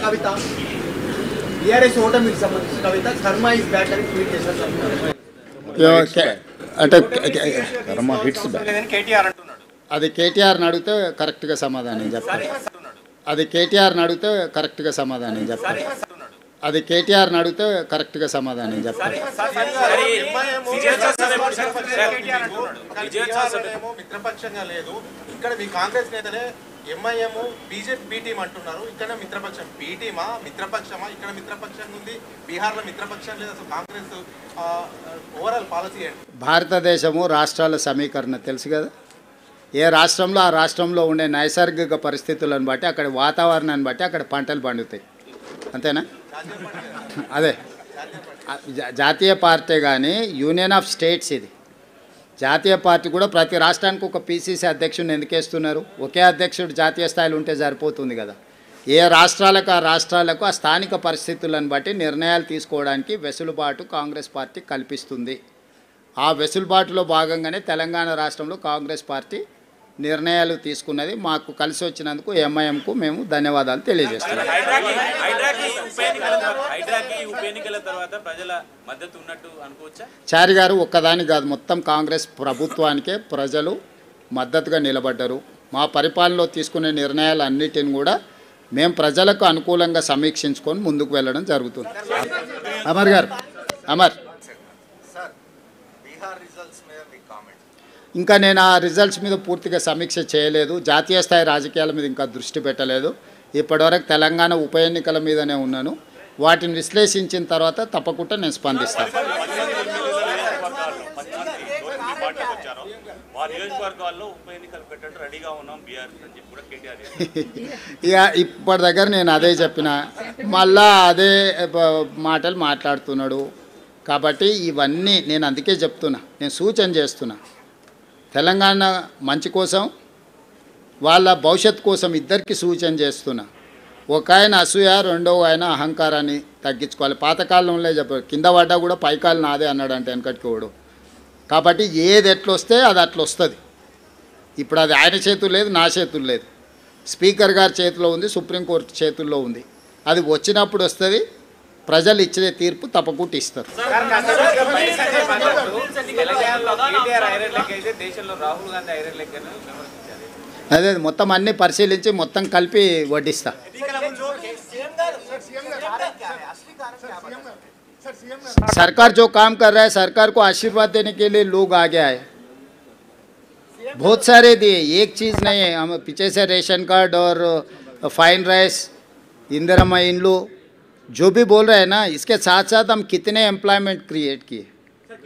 కవిత TRS ఓటమికి సంబంధించి కవిత Sharma is back అని ట్వీట్ చేశారు. అంటే అది కేటీఆర్ని అడిగితే కరెక్ట్గా సమాధానం చెప్తారు. అది కేటీఆర్ని అడిగితే కరెక్ట్గా సమాధానం చెప్తారు. అది కేటీఆర్ని అడిగితే కరెక్ట్గా సమాధానం చెప్తారు. మిత్రపక్షంగా లేదు ఇక్కడ మీ కాంగ్రెస్ నేతలే ఎంఐఎం బీజేపీ బి టీం అంటున్నారు. ఇక్కడ మిత్రపక్షం బి టీమా మిత్రపక్షమా? ఇక్కడ మిత్రపక్షం ఉంది, బీహార్లో మిత్రపక్షం లేదు. అసలు కాంగ్రెస్ ఓవరాల్ పాలసీ ఏంటి? భారతదేశము రాష్ట్రాల సమీకరణ తెలుసు కదా. ఏ రాష్ట్రంలో ఆ రాష్ట్రంలో ఉండే నైసర్గిక పరిస్థితులను బట్టి అక్కడ వాతావరణాన్ని బట్టి అక్కడ పంటలు పండుతాయి, అంతేనా? అదే జాతీయ పార్టీ కానీ యూనియన్ ఆఫ్ స్టేట్స్ ఇది. జాతీయ పార్టీ కూడా ప్రతి రాష్ట్రానికి ఒక పీసీసీ అధ్యక్షుడిని ఎందుకు వేస్తున్నారు? ఒకే అధ్యక్షుడు జాతీయ స్థాయిలో ఉంటే సరిపోతుంది కదా. ఏ రాష్ట్రాలకు ఆ రాష్ట్రాలకు ఆ స్థానిక పరిస్థితులను బట్టి నిర్ణయాలు తీసుకోవడానికి వెసులుబాటు కాంగ్రెస్ పార్టీ కల్పిస్తుంది. ఆ వెసులుబాటులో భాగంగానే తెలంగాణ రాష్ట్రంలో కాంగ్రెస్ పార్టీ నిర్ణయాలు తీసుకున్నది. మాకు కలిసి వచ్చినందుకు ఎంఐఎంకు మేము ధన్యవాదాలు తెలియజేస్తున్నాం. చారి గారు ఒక్కదాని కాదు, మొత్తం కాంగ్రెస్ ప్రభుత్వానికే ప్రజలు మద్దతుగా నిలబడ్డారు. మా పరిపాలనలో తీసుకునే నిర్ణయాలన్నిటిని కూడా మేము ప్రజలకు అనుకూలంగా సమీక్షించుకొని ముందుకు వెళ్ళడం జరుగుతుంది. అమర్ గారు, అమర్, ఇంకా నేను ఆ రిజల్ట్స్ మీద పూర్తిగా సమీక్ష చేయలేదు. జాతీయ స్థాయి రాజకీయాల మీద ఇంకా దృష్టి పెట్టలేదు. ఇప్పటివరకు తెలంగాణ ఉప ఎన్నికల మీదనే ఉన్నాను. వాటిని విశ్లేషించిన తర్వాత తప్పకుండా నేను స్పందిస్తాను. ఇక ఇప్పటి దగ్గర నేను అదే చెప్పిన, మళ్ళా అదే మాటలు మాట్లాడుతున్నాడు. కాబట్టి ఇవన్నీ నేను అందుకే చెప్తున్నా, నేను సూచన చేస్తున్నా. తెలంగాణ మంచి కోసం, వాళ్ళ భవిష్యత్తు కోసం ఇద్దరికి సూచన చేస్తున్నా. ఒక ఆయన అసూయ, రెండవ ఆయన అహంకారాన్ని తగ్గించుకోవాలి. పాతకాలంలో చెప్పారు, కింద పడ్డా కూడా పైకాలు నాదే అన్నాడంటే వెనకటికోడు. కాబట్టి ఏది ఎట్లొస్తే అది అట్లా వస్తుంది. ఇప్పుడు అది ఆయన చేతులు లేదు, నా చేతులు లేదు, స్పీకర్ గారి చేతిలో ఉంది, సుప్రీంకోర్టు చేతుల్లో ఉంది. అది వచ్చినప్పుడు వస్తుంది. ప్రజలు ఇచ్చే తీర్పు తప్పకుండా ఇస్తారు. అదే మొత్తం అన్నీ పరిశీలించి మొత్తం కలిపి వడ్డిస్తా. सरकार जो काम कर रहा है, सरकार को आशीर्वाद देने के लिए लोग आगे आए, बहुत सारे दिए, एक चीज़ नहीं है. हम पीछे से रेशन कार्ड और फाइन राइस, इंदिरा इन लो जो भी बोल रहे हैं ना, इसके साथ साथ हम कितने एम्प्लॉयमेंट क्रिएट किए.